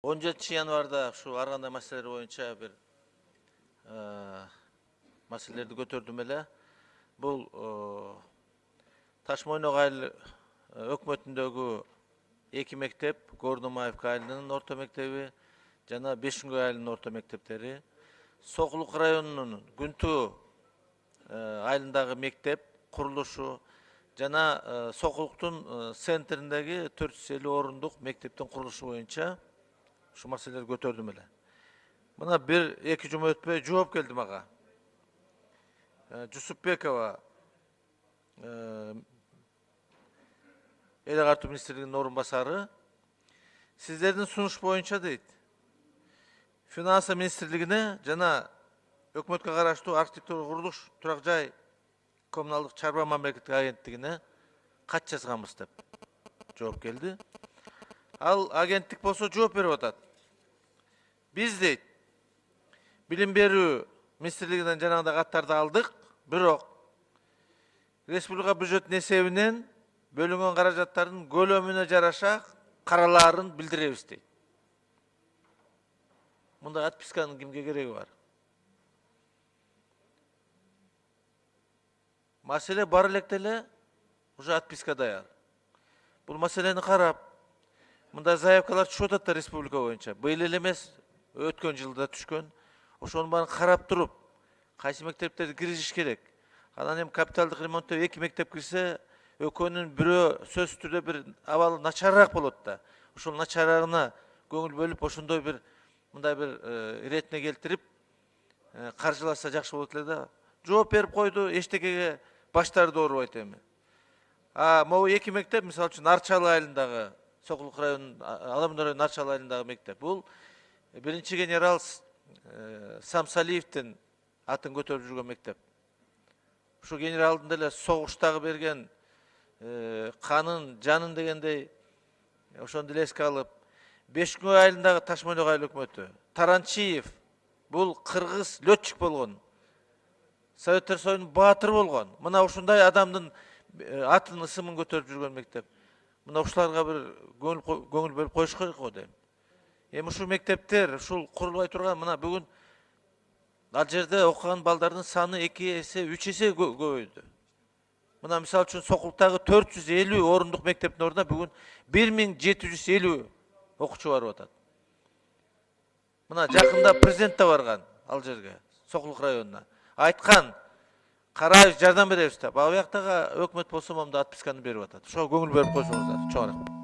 17 январда şu аргандай маселелер боюнча бир маселелерди көтөрдүм эле. Бул Таш-Мойнок айыл өкмөтүндөгү 2 мектеп, Гордомаев айылынын орто мектеби жана Бешингөй айылынын орто мектептери, Сокулук районунун Күнтүү айылындагы мектеп курулушу жана Сокулуктун центриндеги 450 орундук мектептин курулушу боюнча şu meseleleri götürdüm ele. Buna bir-iki cuma ötmeye cevap geldi maga. Jusupbekova El Agartı Ministerliğinin orunbasarı sizlerin sunuş boyunca deydi. Finansa Ministerliğine jana Hökümetke garaştуу arxitektura kuruluş turak jay kommunalдык çarba mamlekеттик agentligine kat жазганбыз деп жооп келди. Ал агенттик болсо жооп берип атат. Biz deyt, bilim berүү министрлигинен жанагындай каттарды алдык, бирок республика бюджетинин эсебинен бөлүнгөн каражаттардын көлөмүнө жараша каралаарын билдиребиз дейт. Мындай отписканын кимге кереги бар? Маселе бар электе эле уже отписка даяр. Бул маселени карап, мындай заявкалар түшүп атат да республика боюнча. Быйыл эле эмес, өткөн жылда түшкөн. Ошонун баарын карап туруп, кайсы мектептерди киргизиш керек. Анан эми капиталдык ремонттоо 2 мектеп кирсе, экөөнүн бирөө сөзсүз түрдө бир абалы начарыраак болот да. Ошол начарыгына көңүл бөлүп, ошондой бир мындай бир иретине келтирип, каржыласа жакшы болот эле да. Жооп берип койду, эчтекеге баштарды оорубайт эми. Могу 2 мектеп, мисалы үчүн Арчалы айылындагы, Сокулук районунун Аламын районунун Арчалы айылындагы мектеп. Бул биринчи генерал Самсалиевдин атын көтөрүп жүргөн мектеп. Ушу генералдын деле согуштагы берген канын, жанын дегендей ошону деле эске алып, Бешингөй айылындагы Таш-Мойнок айыл өкмөтү, Таранчиев бул кыргыз летчик болгон. Советтер союзунун баатыры болгон. Мына ушундай адамдын атын ысымын көтөрүп жүргөн мектеп. Мына ушуларга бир көңүл бөлүп коюш керек го дейм. Эми ушул мектептер, ушул курулбай турган, мына бүгүн ал жерде окуган балдардын саны 2 эсе, 3 эсе көбөйдү. Мына мисалы үчүн Сокулуктагы 450 орундук мектептин ордуна бүгүн 1750 окуучу барып атат. Мына жакында президент да барган ал жерге, Сокулук районуна. Айткан, карайбыз, жардам беребиз деп. Ал жактагы өкмөт болсо момундай отписканы берип атат. Ошого көңүл бөлүп койсоңуздар. Чоң рахмат.